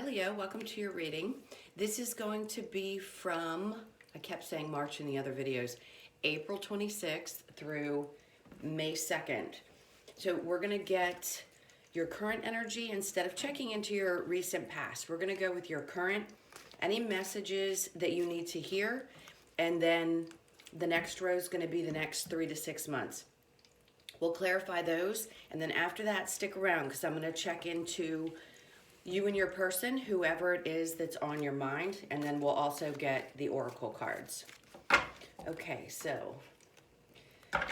Hi Leo, welcome to your reading. This is going to be from, I kept saying March in the other videos, April 26th through May 2nd. So we're going to get your current energy instead of checking into your recent past. We're going to go with your current, any messages that you need to hear, and then the next row is going to be the next 3 to 6 months. We'll clarify those, and then after that, stick around because I'm going to check into you and your person, whoever it is that's on your mind, and then we'll also get the oracle cards. Okay, so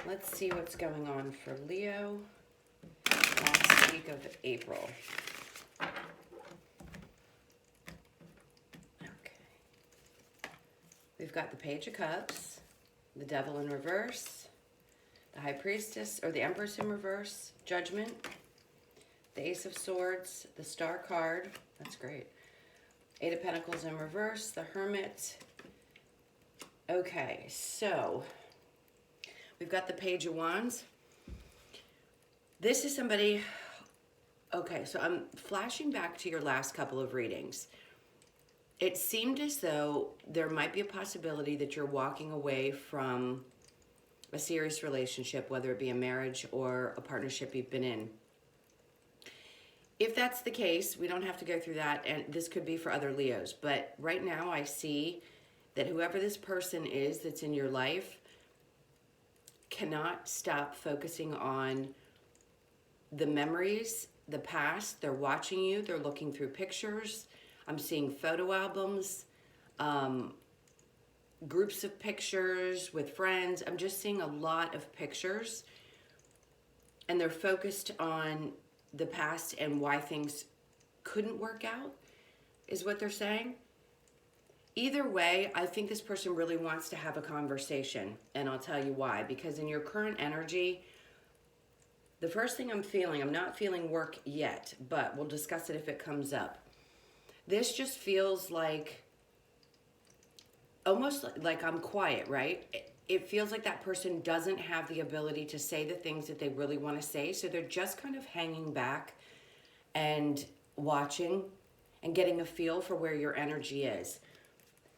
let's see what's going on for Leo last week of April. Okay. We've got the Page of Cups, the Devil in reverse, the High Priestess, or the Empress in reverse, Judgment, the Ace of Swords, the Star card, that's great, Eight of Pentacles in reverse, the Hermit. Okay, so we've got the Page of Wands. This is somebody, okay, so I'm flashing back to your last couple of readings. It seemed as though there might be a possibility that you're walking away from a serious relationship, whether it be a marriage or a partnership you've been in. If that's the case, we don't have to go through that, and this could be for other Leos. But right now I see that whoever this person is that's in your life cannot stop focusing on the memories, the past. They're watching you. They're looking through pictures. I'm seeing photo albums, groups of pictures with friends. I'm just seeing a lot of pictures, and they're focused on the past and why things couldn't work out, is what they're saying. Either way, I think this person really wants to have a conversation, and I'll tell you why. Because in your current energy, the first thing I'm feeling, I'm not feeling work yet, but we'll discuss it if it comes up. This just feels like, almost like I'm quiet, right? It feels like that person doesn't have the ability to say the things that they really want to say, so they're just kind of hanging back and watching and getting a feel for where your energy is.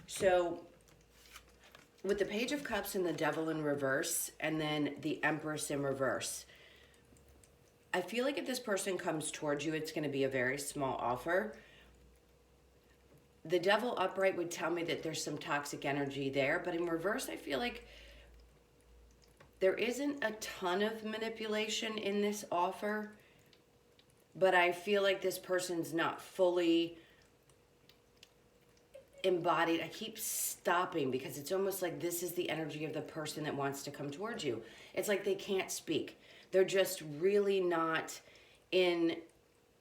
So with the Page of Cups and the Devil in reverse, and then the Empress in reverse, I feel like if this person comes towards you, it's going to be a very small offer. The Devil upright would tell me that there's some toxic energy there, but in reverse, I feel like there isn't a ton of manipulation in this offer, but I feel like this person's not fully embodied. I keep stopping because it's almost like this is the energy of the person that wants to come towards you. It's like they can't speak. They're just really not in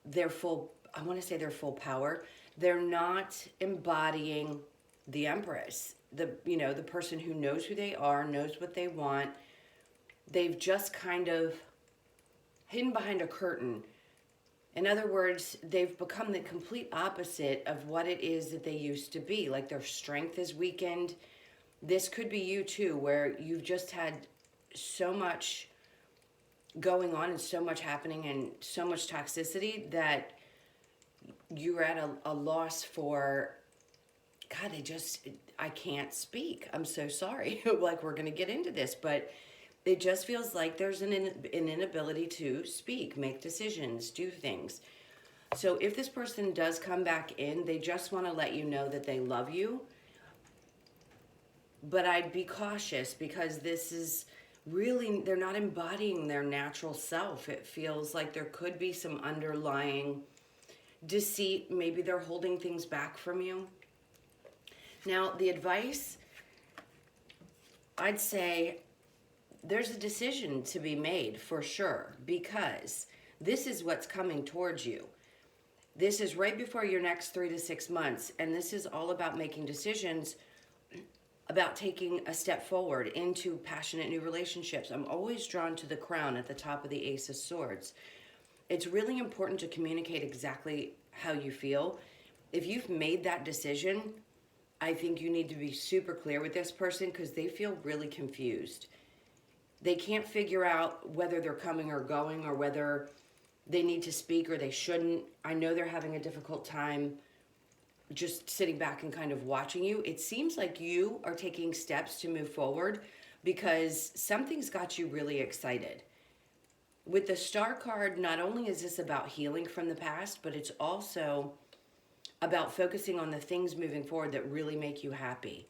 their full, I want to say their full power. They're not embodying the Empress, the person who knows who they are, knows what they want. They've just kind of hidden behind a curtain. In other words, they've become the complete opposite of what it is that they used to be. Like their strength is weakened. This could be you too, where you've just had so much going on and so much happening and so much toxicity that you're at a loss for, God, I can't speak. I'm so sorry. Like, we're going to get into this, but it just feels like there's an inability to speak, make decisions, do things. So if this person does come back in, they just want to let you know that they love you. But I'd be cautious because this is really, they're not embodying their natural self. It feels like there could be some underlying deceit. Maybe they're holding things back from you. Now, the advice, I'd say there's a decision to be made for sure, because this is what's coming towards you. This is right before your next 3 to 6 months, and this is all about making decisions about taking a step forward into passionate new relationships. I'm always drawn to the crown at the top of the Ace of Swords. It's really important to communicate exactly how you feel. If you've made that decision, I think you need to be super clear with this person because they feel really confused. They can't figure out whether they're coming or going, or whether they need to speak or they shouldn't. I know they're having a difficult time just sitting back and kind of watching you. It seems like you are taking steps to move forward because something's got you really excited. With the Star card, not only is this about healing from the past, but it's also about focusing on the things moving forward that really make you happy.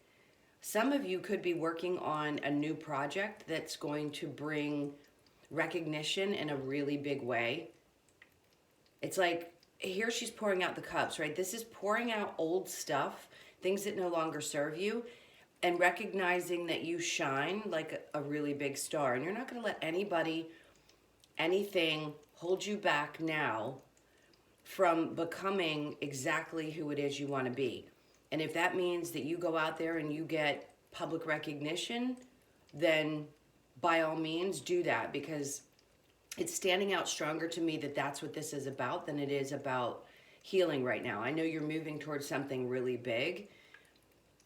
Some of you could be working on a new project that's going to bring recognition in a really big way. It's like, here she's pouring out the cups, right? This is pouring out old stuff, things that no longer serve you, and recognizing that you shine like a really big star. And you're not going to let anybody, anything hold you back now from becoming exactly who it is you want to be. And if that means that you go out there and you get public recognition, then by all means do that, because it's standing out stronger to me that that's what this is about than it is about healing right now. I know you're moving towards something really big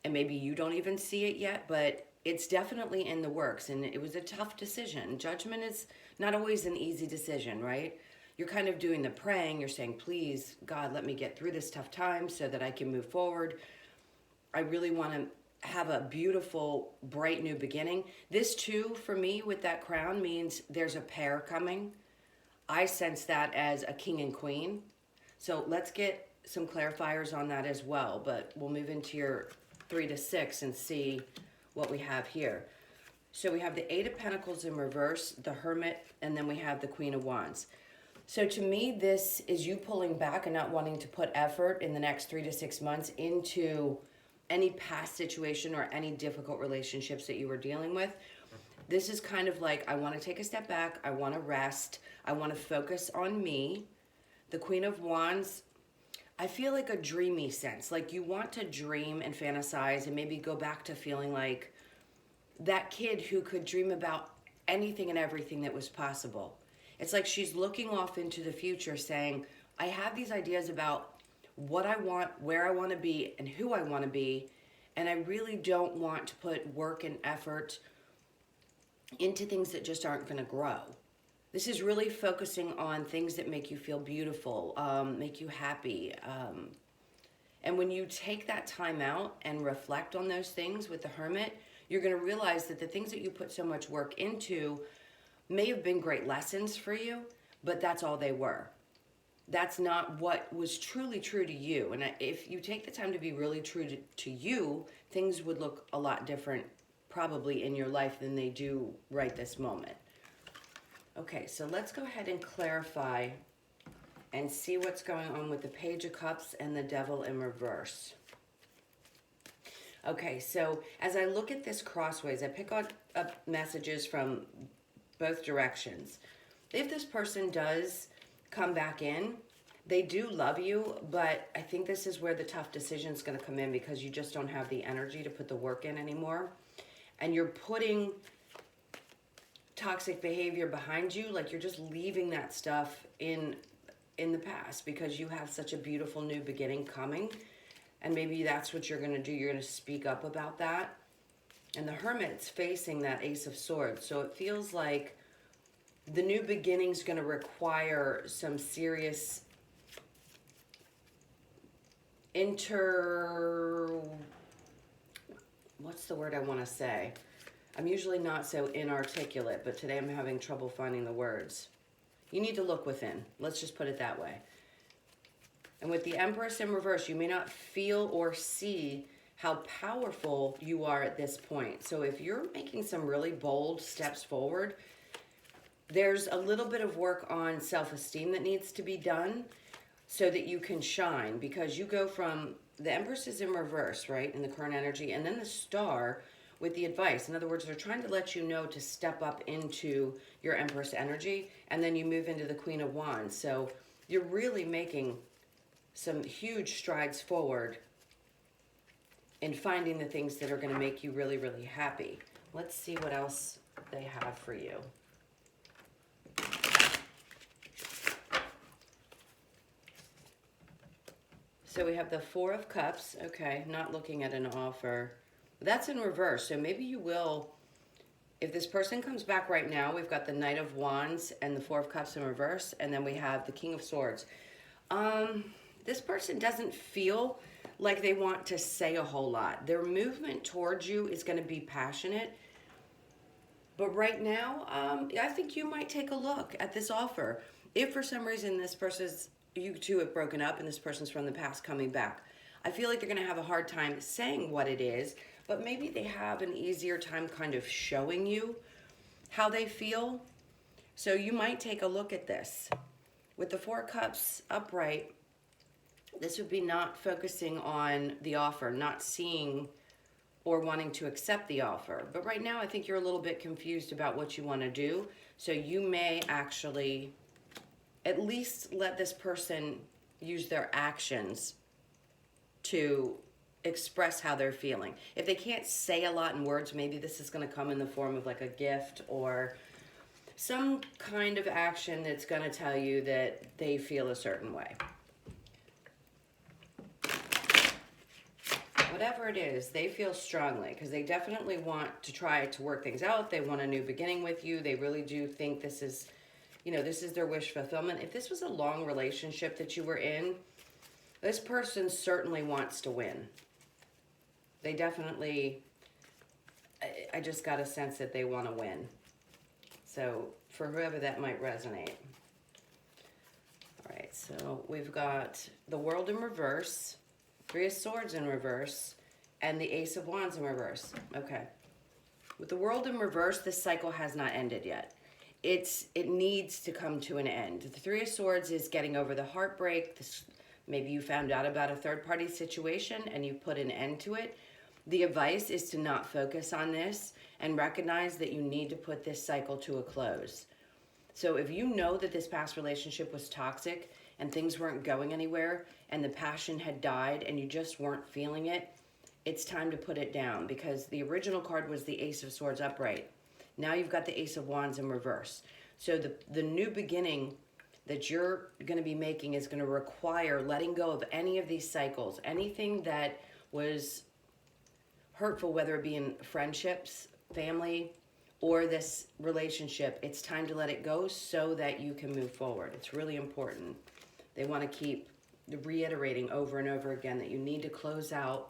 and maybe you don't even see it yet, but it's definitely in the works, and it was a tough decision. Judgment is not always an easy decision, right? You're kind of doing the praying. You're saying, please, God, let me get through this tough time so that I can move forward. I really want to have a beautiful, bright new beginning. This too, for me, with that crown, means there's a pair coming. I sense that as a king and queen. So let's get some clarifiers on that as well, but we'll move into your 3 to 6 and see what we have here. So we have the 8 of Pentacles in reverse, the Hermit, and then we have the Queen of Wands. So to me, this is you pulling back and not wanting to put effort in the next 3 to 6 months into any past situation or any difficult relationships that you were dealing with. This is kind of like, I want to take a step back. I want to rest. I want to focus on me. The Queen of Wands, I feel like a dreamy sense. Like you want to dream and fantasize and maybe go back to feeling like that kid who could dream about anything and everything that was possible. It's like she's looking off into the future saying, I have these ideas about what I want, where I want to be, and who I want to be, and I really don't want to put work and effort into things that just aren't going to grow. This is really focusing on things that make you feel beautiful, make you happy. And when you take that time out and reflect on those things with the Hermit, you're going to realize that the things that you put so much work into may have been great lessons for you, but that's all they were. That's not what was truly true to you. And if you take the time to be really true to you, things would look a lot different probably in your life than they do right this moment. Okay, so let's go ahead and clarify and see what's going on with the Page of Cups and the Devil in reverse. Okay, so as I look at this crossways, I pick up messages from both directions. If this person does come back in, they do love you, but I think this is where the tough decision is going to come in because you just don't have the energy to put the work in anymore. And you're putting toxic behavior behind you, like you're just leaving that stuff in the past because you have such a beautiful new beginning coming. And maybe that's what you're going to do. You're going to speak up about that. And the Hermit's facing that Ace of Swords. So it feels like the new beginning's going to require some serious what's the word I want to say? I'm usually not so inarticulate, but today I'm having trouble finding the words. You need to look within. Let's just put it that way. And with the Empress in reverse, you may not feel or see how powerful you are at this point. So if you're making some really bold steps forward, there's a little bit of work on self-esteem that needs to be done so that you can shine, because you go from the Empress is in reverse, right, in the current energy, and then the Star with the advice. In other words, they're trying to let you know to step up into your Empress energy, and then you move into the Queen of Wands. So you're really making some huge strides forward in finding the things that are going to make you really, really happy. Let's see what else they have for you. So we have the Four of Cups. Okay, not looking at an offer. That's in reverse. So maybe you will, if this person comes back right now, we've got the Knight of Wands and the Four of Cups in reverse. And then we have the King of Swords. This person doesn't feel like they want to say a whole lot. Their movement towards you is going to be passionate. But right now, I think you might take a look at this offer. If for some reason you two have broken up and this person's from the past coming back, I feel like they're going to have a hard time saying what it is, but maybe they have an easier time kind of showing you how they feel. So you might take a look at this. With the Four of Cups upright, this would be not focusing on the offer, not seeing or wanting to accept the offer. But right now, I think you're a little bit confused about what you want to do. So you may actually at least let this person use their actions to express how they're feeling. If they can't say a lot in words, maybe this is going to come in the form of like a gift or some kind of action that's going to tell you that they feel a certain way. Whatever it is, they feel strongly because they definitely want to try to work things out. They want a new beginning with you. They really do think this is, this is their wish fulfillment. If this was a long relationship that you were in, this person certainly wants to win. They definitely, I just got a sense that they want to win. So for whoever that might resonate. All right, so we've got the World in reverse, Three of Swords in reverse, and the Ace of Wands in reverse. Okay. With the World in reverse, this cycle has not ended yet. It needs to come to an end. The Three of Swords is getting over the heartbreak. Maybe you found out about a third-party situation and you put an end to it. The advice is to not focus on this and recognize that you need to put this cycle to a close. So if you know that this past relationship was toxic and things weren't going anywhere and the passion had died and you just weren't feeling it, it's time to put it down because the original card was the Ace of Swords upright. Now you've got the Ace of Wands in reverse. So the new beginning that you're going to be making is going to require letting go of any of these cycles, anything that was hurtful, whether it be in friendships, family, or this relationship. It's time to let it go so that you can move forward. It's really important. They want to keep reiterating over and over again that you need to close out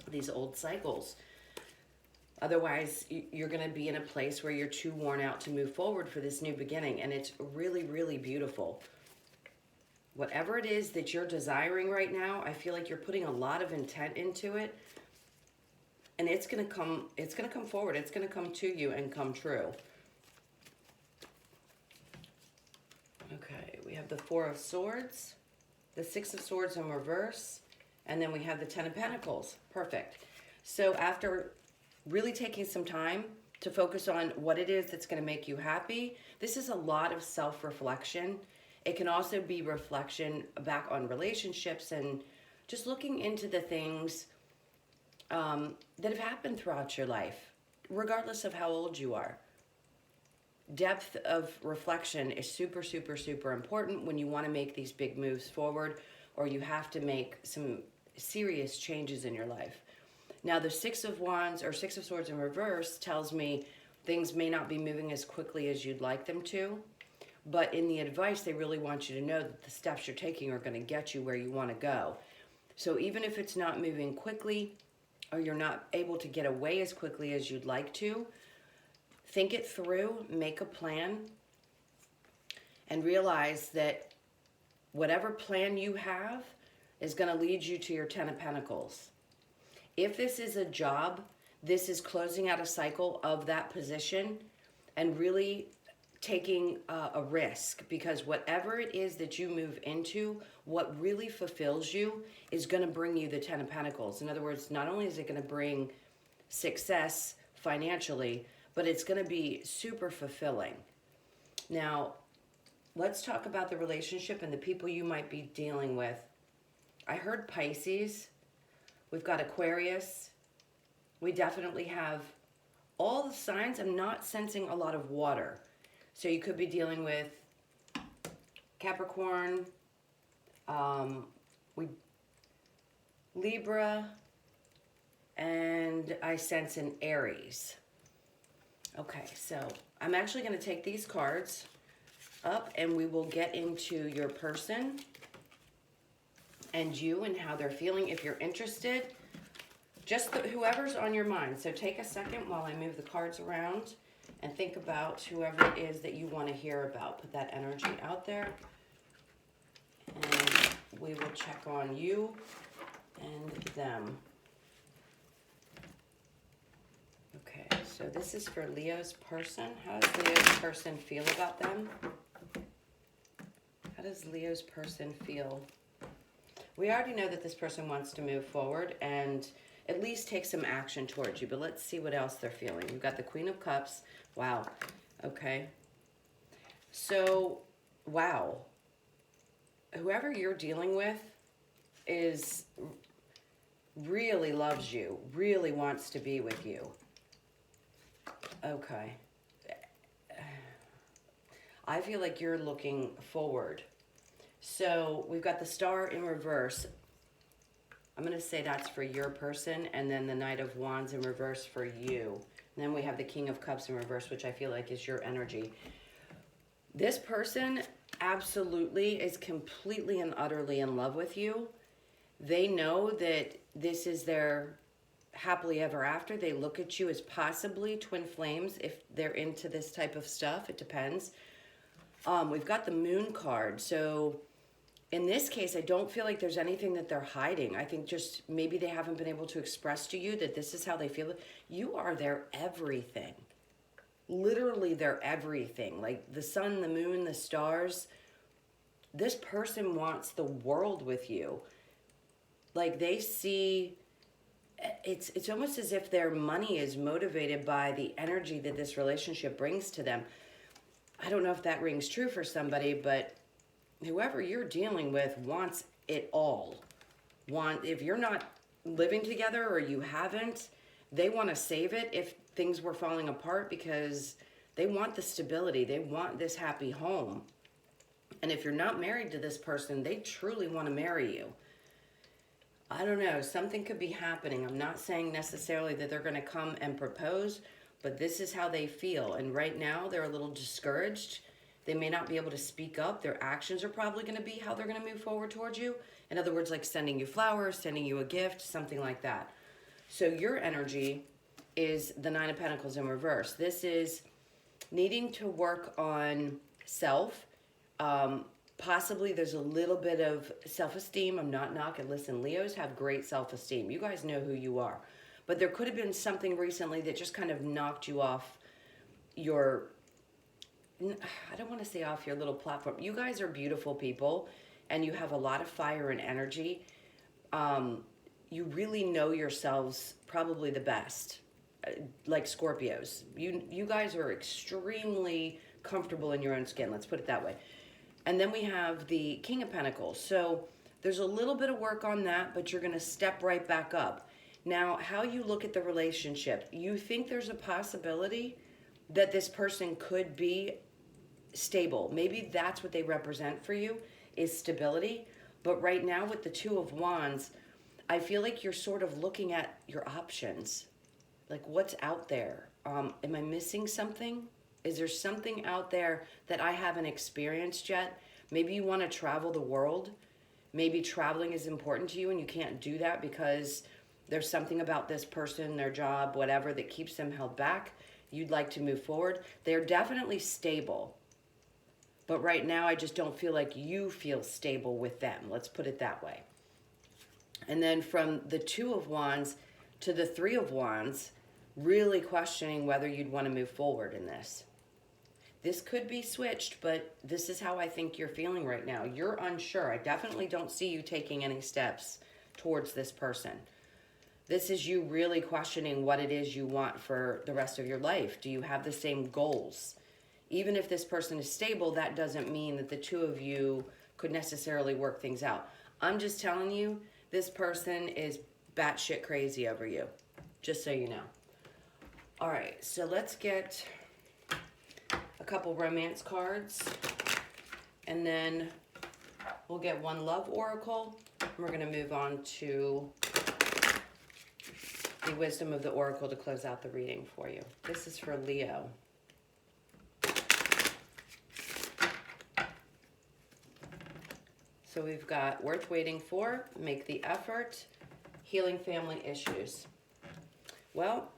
these old cycles. Otherwise, you're going to be in a place where you're too worn out to move forward for this new beginning. And it's really, really beautiful. Whatever it is that you're desiring right now, I feel like you're putting a lot of intent into it. And it's going to come forward. It's going to come to you and come true. Okay, we have the Four of Swords, the Six of Swords in reverse, and then we have the Ten of Pentacles. Perfect. So after really taking some time to focus on what it is that's going to make you happy, this is a lot of self-reflection. It can also be reflection back on relationships and just looking into the things that have happened throughout your life, regardless of how old you are. Depth of reflection is super, super, super important when you want to make these big moves forward or you have to make some serious changes in your life. Now, the Six of Wands or Six of Swords in reverse tells me things may not be moving as quickly as you'd like them to, but in the advice, they really want you to know that the steps you're taking are going to get you where you want to go. So even if it's not moving quickly or you're not able to get away as quickly as you'd like to, think it through, make a plan, and realize that whatever plan you have is going to lead you to your Ten of Pentacles. If this is a job, this is closing out a cycle of that position and really taking a risk, because whatever it is that you move into, what really fulfills you is going to bring you the Ten of Pentacles. In other words, not only is it going to bring success financially, but it's going to be super fulfilling. Now, let's talk about the relationship and the people you might be dealing with. I heard Pisces. We've got Aquarius. We definitely have all the signs. I'm not sensing a lot of water. So you could be dealing with Capricorn, Libra, and I sense an Aries. Okay, so I'm actually going to take these cards up and we will get into your person and you and how they're feeling. If you're interested, just whoever's on your mind. So take a second while I move the cards around and think about whoever it is that you want to hear about. Put that energy out there. And we will check on you and them. Okay, so this is for Leo's person. How does Leo's person feel about them? How does Leo's person feel? We already know that this person wants to move forward and at least take some action towards you, but let's see what else they're feeling. You've got the Queen of Cups. Wow. Okay. So, wow. Whoever you're dealing with is really loves you, really wants to be with you. Okay. I feel like you're looking forward. So we've got the Star in reverse. I'm going to say that's for your person, and then the Knight of Wands in reverse for you. And then we have the King of Cups in reverse, which I feel like is your energy. This person absolutely is completely and utterly in love with you. They know that this is their happily ever after. They look at you as possibly twin flames if they're into this type of stuff. It depends. We've got the Moon card. So in this case, I don't feel like there's anything that they're hiding. I think just maybe they haven't been able to express to you that this is how they feel. You are their everything. Literally their everything. Like the sun, the moon, the stars. This person wants the world with you. Like they see, it's almost as if their money is motivated by the energy that this relationship brings to them. I don't know if that rings true for somebody, but whoever you're dealing with wants it all. If you're not living together or you haven't, they want to save it if things were falling apart because they want the stability. They want this happy home. And if you're not married to this person, they truly want to marry you. I don't know. Something could be happening. I'm not saying necessarily that they're going to come and propose, but this is how they feel. And right now, they're a little discouraged. They may not be able to speak up. Their actions are probably going to be how they're going to move forward towards you. In other words, like sending you flowers, sending you a gift, something like that. So your energy is the Nine of Pentacles in reverse. This is needing to work on self. Possibly there's a little bit of self-esteem. I'm not knocking. Listen, Leos have great self-esteem. You guys know who you are. But there could have been something recently that just kind of knocked you off your, I don't want to say off your little platform. You guys are beautiful people and you have a lot of fire and energy. You really know yourselves probably the best, like Scorpios. You guys are extremely comfortable in your own skin. Let's put it that way. And then we have the King of Pentacles. So there's a little bit of work on that, but you're going to step right back up. Now, how you look at the relationship, you think there's a possibility that this person could be stable. Maybe that's what they represent for you, is stability. But right now with the Two of Wands, I feel like you're sort of looking at your options. Like what's out there? Am I missing something? Is there something out there that I haven't experienced yet? Maybe you want to travel the world. Maybe traveling is important to you and you can't do that because there's something about this person, their job, whatever, that keeps them held back. You'd like to move forward. They're definitely stable. But right now, I just don't feel like you feel stable with them. Let's put it that way. And then from the Two of Wands to the Three of Wands, really questioning whether you'd want to move forward in this. This could be switched, but this is how I think you're feeling right now. You're unsure. I definitely don't see you taking any steps towards this person. This is you really questioning what it is you want for the rest of your life. Do you have the same goals? Even if this person is stable, that doesn't mean that the two of you could necessarily work things out. I'm just telling you, this person is batshit crazy over you, just so you know. All right, so let's get a couple romance cards, and then we'll get one love oracle. We're going to move on to the wisdom of the oracle to close out the reading for you. This is for Leo. So we've got worth waiting for, make the effort, healing family issues. Well,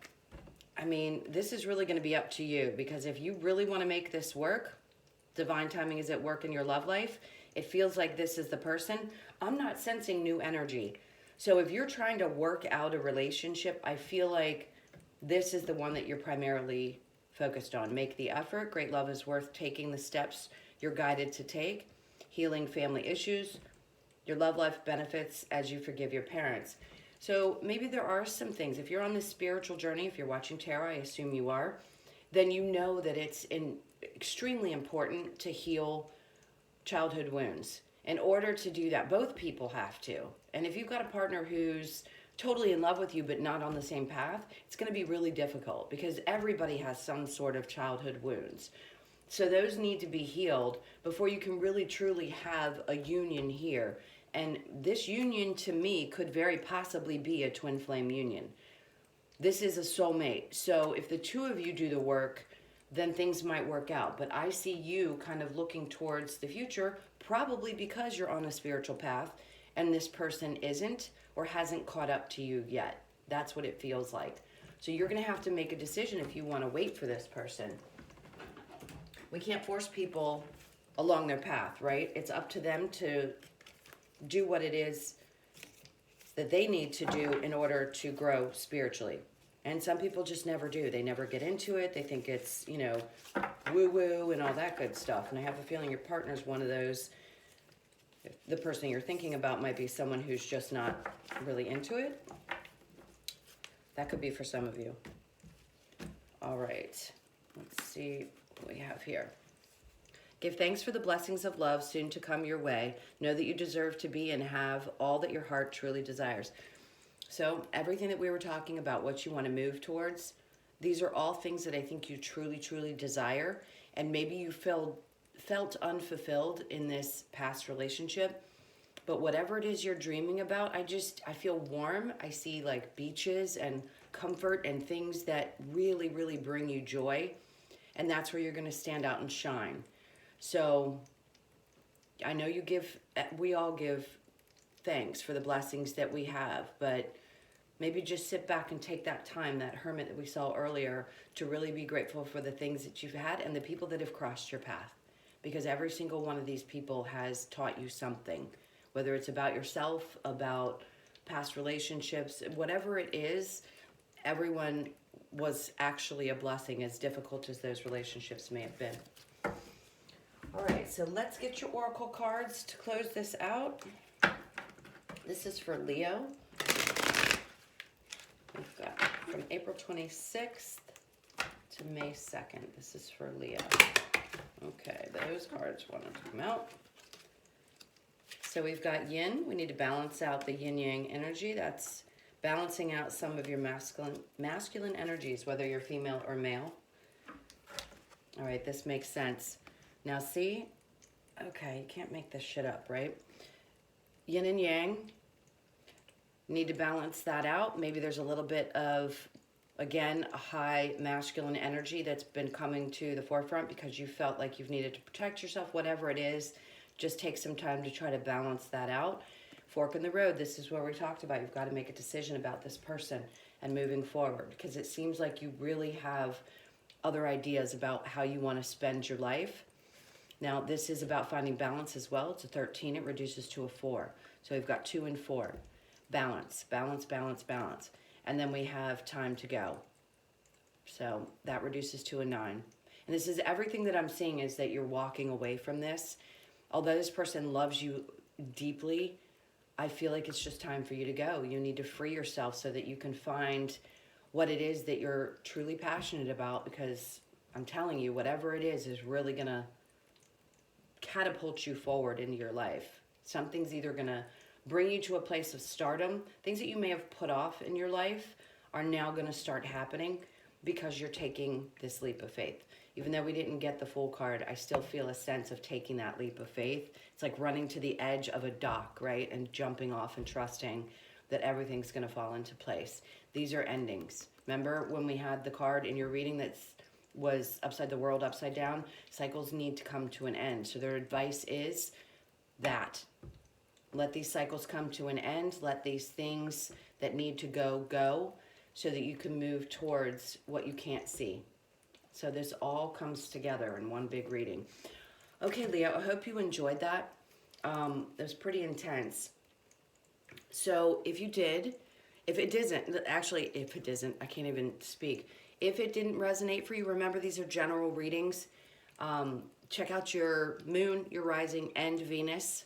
I mean, this is really going to be up to you, because if you really want to make this work, divine timing is at work in your love life. It feels like this is the person. I'm not sensing new energy. So if you're trying to work out a relationship, I feel like this is the one that you're primarily focused on. Make the effort. Great love is worth taking the steps you're guided to take. Healing family issues. Your love life benefits as you forgive your parents. So maybe there are some things. If you're on this spiritual journey, if you're watching tarot, I assume you are, then you know that it's extremely important to heal childhood wounds. In order to do that, both people have to. And if you've got a partner who's totally in love with you but not on the same path, it's going to be really difficult, because everybody has some sort of childhood wounds. So those need to be healed before you can really truly have a union here. And this union, to me, could very possibly be a twin flame union. This is a soulmate. So if the two of you do the work, then things might work out. But I see you kind of looking towards the future, probably because you're on a spiritual path and this person isn't, or hasn't caught up to you yet. That's what it feels like. So you're going to have to make a decision if you want to wait for this person. We can't force people along their path, right? It's up to them to do what it is that they need to do in order to grow spiritually. And some people just never do. They never get into it. They think it's, you know, woo-woo and all that good stuff. And I have a feeling your partner's one of those. The person you're thinking about might be someone who's just not really into it. That could be for some of you. All right. Let's see what we have here. Give thanks for the blessings of love soon to come your way. Know that you deserve to be and have all that your heart truly desires. So everything that we were talking about, what you want to move towards, these are all things that I think you truly, truly desire. And maybe you felt unfulfilled in this past relationship. But whatever it is you're dreaming about, I feel warm. I see like beaches and comfort and things that really, really bring you joy. And that's where you're going to stand out and shine. So I know we all give thanks for the blessings that we have, but maybe just sit back and take that time, that hermit that we saw earlier, to really be grateful for the things that you've had and the people that have crossed your path. Because every single one of these people has taught you something, whether it's about yourself, about past relationships, whatever it is, everyone was actually a blessing, as difficult as those relationships may have been. All right, so let's get your oracle cards to close this out. This is for Leo. We've got from April 26th to May 2nd. This is for Leo. Okay, those cards wanted to come out. So we've got yin. We need to balance out the yin-yang energy. That's balancing out some of your masculine energies, whether you're female or male. All right, this makes sense. Now see, okay, you can't make this shit up, right? Yin and yang, need to balance that out. Maybe there's a little bit of, again, a high masculine energy that's been coming to the forefront because you felt like you've needed to protect yourself, whatever it is. Just take some time to try to balance that out. Fork in the road, this is where we talked about. You've got to make a decision about this person and moving forward, because it seems like you really have other ideas about how you want to spend your life. Now, this is about finding balance as well. It's a 13. It reduces to a 4. So we've got 2 and 4. Balance, balance, balance, balance. And then we have time to go. So that reduces to a 9. And this is everything that I'm seeing, is that you're walking away from this. Although this person loves you deeply, I feel like it's just time for you to go. You need to free yourself so that you can find what it is that you're truly passionate about, because I'm telling you, whatever it is really going to catapult you forward into your life. Something's either going to bring you to a place of stardom. Things that you may have put off in your life are now going to start happening because you're taking this leap of faith. Even though we didn't get the full card, I still feel a sense of taking that leap of faith. It's like running to the edge of a dock, right? And jumping off and trusting that everything's going to fall into place. These are endings. Remember when we had the card in your reading that was upside the world, upside down? Cycles need to come to an end. So their advice is that Let these cycles come to an end. Let these things that need to go, go, so that you can move towards what you can't see. So this all comes together in one big reading. Okay, Leo, I hope you enjoyed that. It was pretty intense. So if you did, if it doesn't, I can't even speak. If it didn't resonate for you, remember these are general readings. Check out your moon, your rising, and Venus.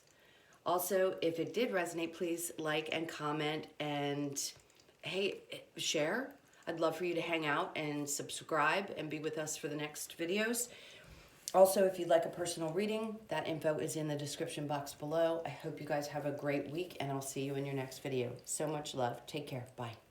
Also, if it did resonate, please like and comment, and hey, share. I'd love for you to hang out and subscribe and be with us for the next videos. Also, if you'd like a personal reading, that info is in the description box below. I hope you guys have a great week, and I'll see you in your next video. So much love. Take care. Bye.